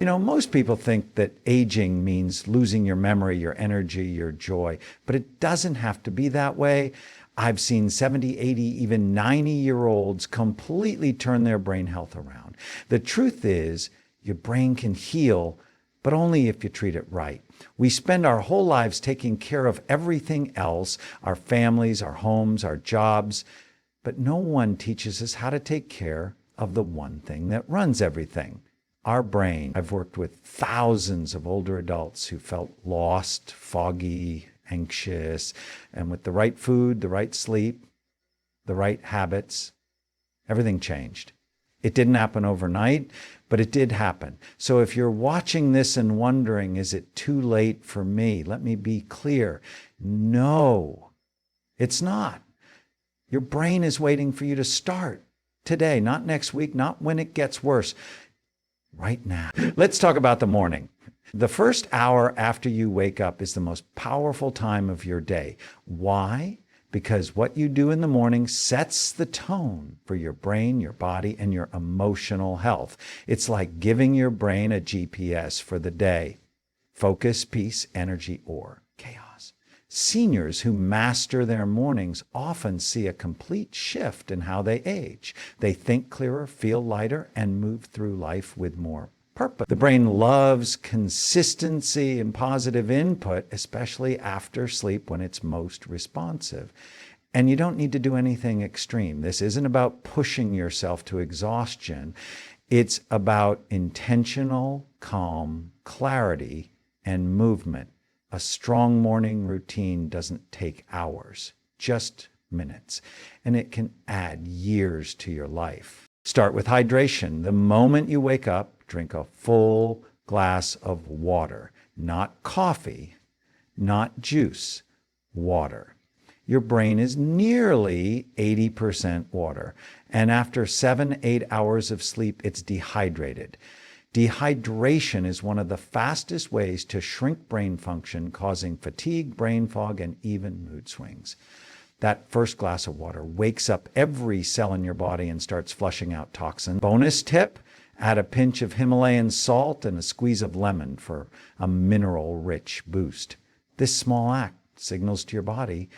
Most people think that aging means losing your memory, your energy, your joy, but it doesn't have to be that way. I've seen 70, 80, even 90-year-olds completely turn their brain health around. The truth is, your brain can heal, but only if you treat it right. We spend our whole lives taking care of everything else, our families, our homes, our jobs, but no one teaches us how to take care of the one thing that runs everything. Our brain. I've worked with thousands of older adults who felt lost, foggy, anxious, and with the right food, the right sleep, the right habits, everything changed. It didn't happen overnight, but it did happen. So if you're watching this and wondering, is it too late for me? Let me be clear. No, it's not. Your brain is waiting for you to start today, not next week, not when it gets worse. Right now. Let's talk about the morning. The first hour after you wake up is the most powerful time of your day. Why? Because what you do in the morning sets the tone for your brain, your body, and your emotional health. It's like giving your brain a GPS for the day. Focus, peace, energy, or chaos. Seniors who master their mornings often see a complete shift in how they age. They think clearer, feel lighter, and move through life with more purpose. The brain loves consistency and positive input, especially after sleep when it's most responsive. And you don't need to do anything extreme. This isn't about pushing yourself to exhaustion. It's about intentional, calm, clarity, and movement. A strong morning routine doesn't take hours, just minutes, and it can add years to your life. Start with hydration. The moment you wake up, drink a full glass of water, not coffee, not juice, water. Your brain is nearly 80% water, and after 7-8 hours of sleep, it's dehydrated. Dehydration is one of the fastest ways to shrink brain function, causing fatigue, brain fog, and even mood swings. That first glass of water wakes up every cell in your body and starts flushing out toxins. Bonus tip, add a pinch of Himalayan salt and a squeeze of lemon for a mineral-rich boost. This small act signals to your body,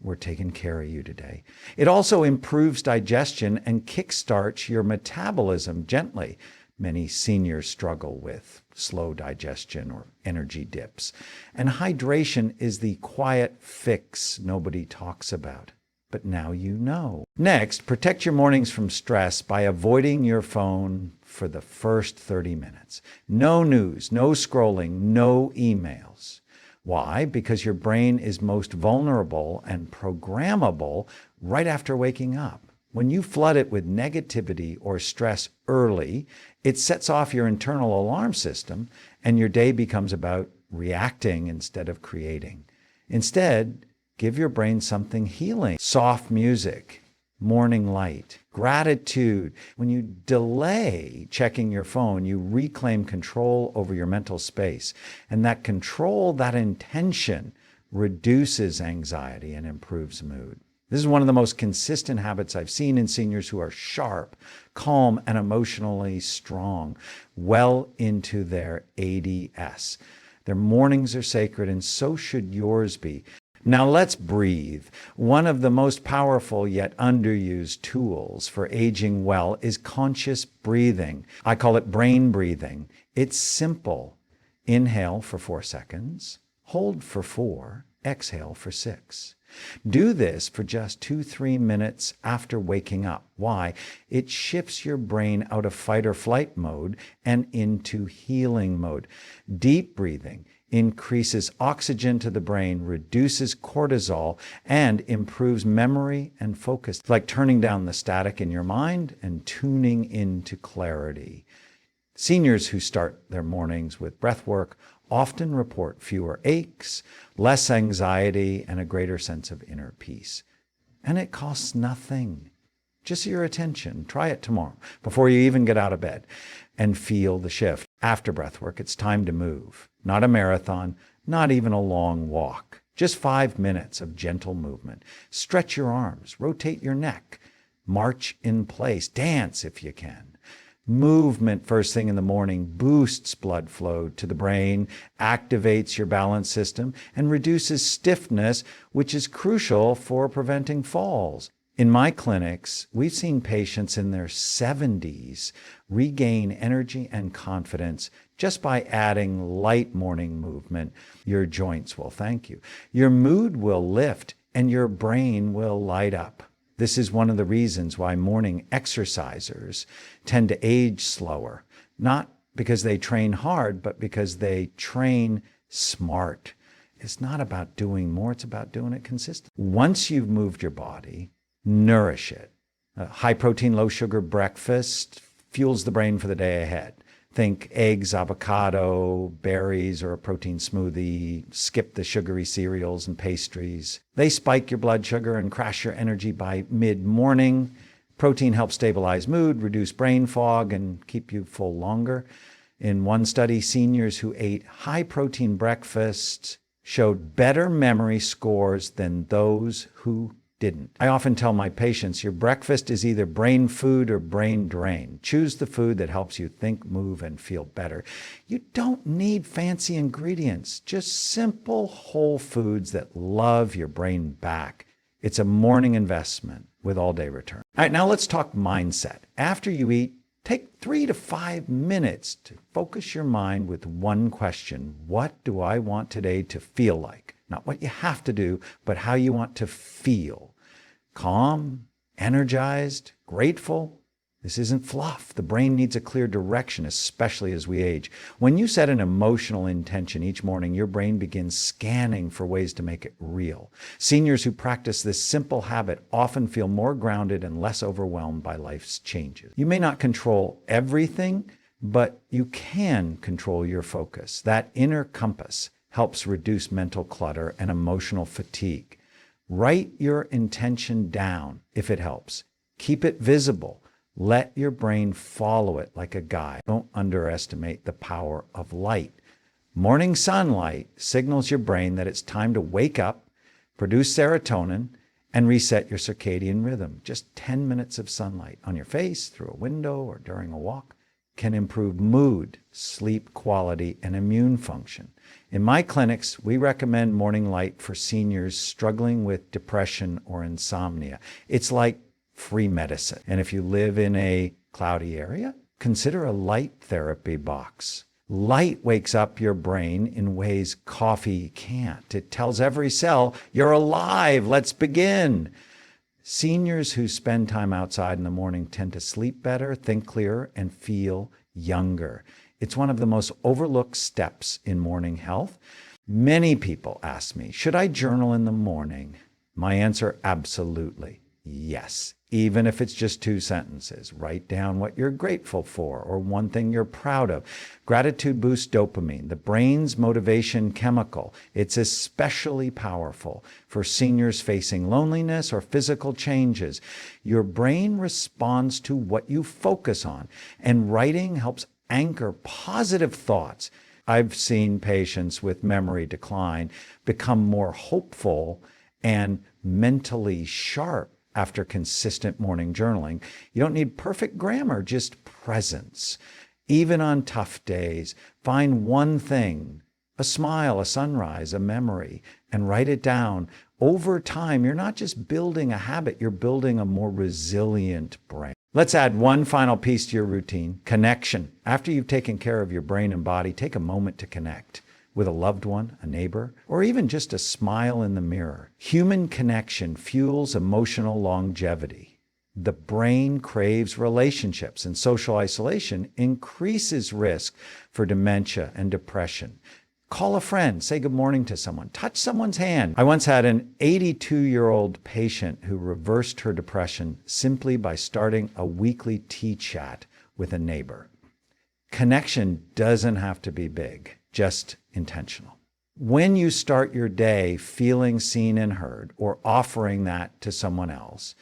we're taking care of you today. It also improves digestion and kickstarts your metabolism gently. Many seniors struggle with slow digestion or energy dips. And hydration is the quiet fix nobody talks about. But now you know. Next, protect your mornings from stress by avoiding your phone for the first 30 minutes. No news, no scrolling, no emails. Why? Because your brain is most vulnerable and programmable right after waking up. When you flood it with negativity or stress early, it sets off your internal alarm system and your day becomes about reacting instead of creating. Instead, give your brain something healing. Soft music, morning light, gratitude. When you delay checking your phone, you reclaim control over your mental space. And that control, that intention, reduces anxiety and improves mood. This is one of the most consistent habits I've seen in seniors who are sharp, calm, and emotionally strong, well into their 80s. Their mornings are sacred, and so should yours be. Now let's breathe. One of the most powerful yet underused tools for aging well is conscious breathing. I call it brain breathing. It's simple. Inhale for 4 seconds, hold for 4, exhale for 6. Do this for just 2-3 minutes after waking up. Why? It shifts your brain out of fight or flight mode and into healing mode. Deep breathing increases oxygen to the brain, reduces cortisol, and improves memory and focus. It's like turning down the static in your mind and tuning into clarity. Seniors who start their mornings with breath work often report fewer aches, less anxiety, and a greater sense of inner peace. And it costs nothing. Just your attention. Try it tomorrow before you even get out of bed and feel the shift. After breath work, it's time to move. Not a marathon, not even a long walk. Just 5 minutes of gentle movement. Stretch your arms, rotate your neck, march in place, dance if you can. Movement first thing in the morning boosts blood flow to the brain, activates your balance system, and reduces stiffness, which is crucial for preventing falls. In my clinics, we've seen patients in their 70s regain energy and confidence just by adding light morning movement. Your joints will thank you. Your mood will lift and your brain will light up. This is one of the reasons why morning exercisers tend to age slower, not because they train hard, but because they train smart. It's not about doing more, it's about doing it consistently. Once you've moved your body, nourish it. A high protein, low sugar breakfast fuels the brain for the day ahead. Think eggs, avocado, berries, or a protein smoothie. Skip the sugary cereals and pastries. They spike your blood sugar and crash your energy by mid-morning. Protein helps stabilize mood, reduce brain fog, and keep you full longer. In one study, seniors who ate high-protein breakfasts showed better memory scores than those who didn't. I often tell my patients, your breakfast is either brain food or brain drain. Choose the food that helps you think, move, and feel better. You don't need fancy ingredients, just simple whole foods that love your brain back. It's a morning investment with all-day return. All right, now let's talk mindset. After you eat, take 3 to 5 minutes to focus your mind with one question. What do I want today to feel like? Not what you have to do, but how you want to feel. Calm, energized, grateful. This isn't fluff. The brain needs a clear direction, especially as we age. When you set an emotional intention each morning, your brain begins scanning for ways to make it real. Seniors who practice this simple habit often feel more grounded and less overwhelmed by life's changes. You may not control everything, but you can control your focus. That inner compass helps reduce mental clutter and emotional fatigue. Write your intention down if it helps. Keep it visible. Let your brain follow it like a guide. Don't underestimate the power of light. Morning sunlight signals your brain that it's time to wake up, produce serotonin, and reset your circadian rhythm. Just 10 minutes of sunlight on your face, through a window, or during a walk can improve mood, sleep quality, and immune function. In my clinics, we recommend morning light for seniors struggling with depression or insomnia. It's like free medicine. And if you live in a cloudy area, consider a light therapy box. Light wakes up your brain in ways coffee can't. It tells every cell, you're alive, let's begin. Seniors who spend time outside in the morning tend to sleep better, think clearer, and feel younger. It's one of the most overlooked steps in morning health. Many people ask me, should I journal in the morning? My answer, absolutely. Yes. Even if it's just 2 sentences, write down what you're grateful for or one thing you're proud of. Gratitude boosts dopamine, the brain's motivation chemical. It's especially powerful for seniors facing loneliness or physical changes. Your brain responds to what you focus on, and writing helps anchor positive thoughts. I've seen patients with memory decline become more hopeful and mentally sharp after consistent morning journaling. You don't need perfect grammar, just presence. Even on tough days, find one thing, a smile, a sunrise, a memory, and write it down. Over time, you're not just building a habit, you're building a more resilient brain. Let's add one final piece to your routine, connection. After you've taken care of your brain and body, take a moment to connect with a loved one, a neighbor, or even just a smile in the mirror. Human connection fuels emotional longevity. The brain craves relationships, and social isolation increases risk for dementia and depression. Call a friend, say good morning to someone, touch someone's hand. I once had an 82-year-old patient who reversed her depression simply by starting a weekly tea chat with a neighbor. Connection doesn't have to be big, just intentional. When you start your day feeling seen and heard, or offering that to someone else,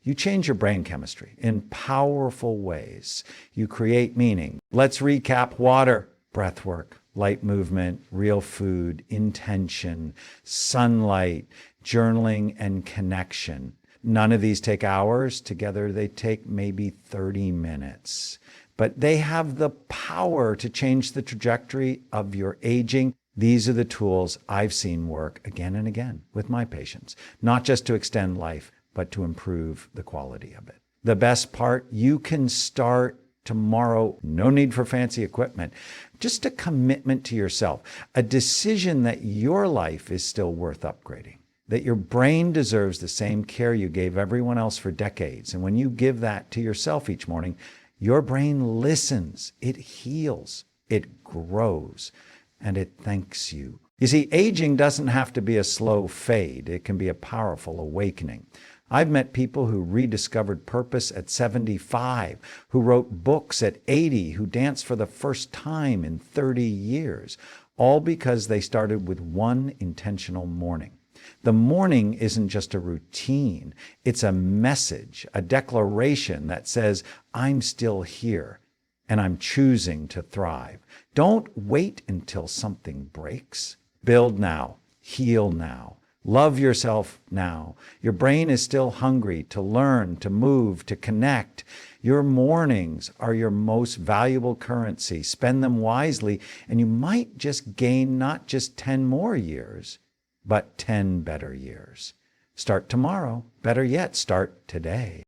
you change your brain chemistry in powerful ways. You create meaning. Let's recap: water, breath work, light movement, real food, intention, sunlight, journaling, and connection. None of these take hours. Together, they take maybe 30 minutes. but they have the power to change the trajectory of your aging. These are the tools I've seen work again and again with my patients, not just to extend life, but to improve the quality of it. The best part, you can start tomorrow. No need for fancy equipment. Just a commitment to yourself, a decision that your life is still worth upgrading, that your brain deserves the same care you gave everyone else for decades. And when you give that to yourself each morning, your brain listens, it heals, it grows, and it thanks you. You see, aging doesn't have to be a slow fade. It can be a powerful awakening. I've met people who rediscovered purpose at 75, who wrote books at 80, who danced for the first time in 30 years, all because they started with one intentional morning. The morning isn't just a routine. It's a message, a declaration that says, I'm still here and I'm choosing to thrive. Don't wait until something breaks. Build now, heal now. Love yourself now. Your brain is still hungry to learn, to move, to connect. Your mornings are your most valuable currency. Spend them wisely, and you might just gain not just 10 more years, but 10 better years. Start tomorrow. Better yet, start today.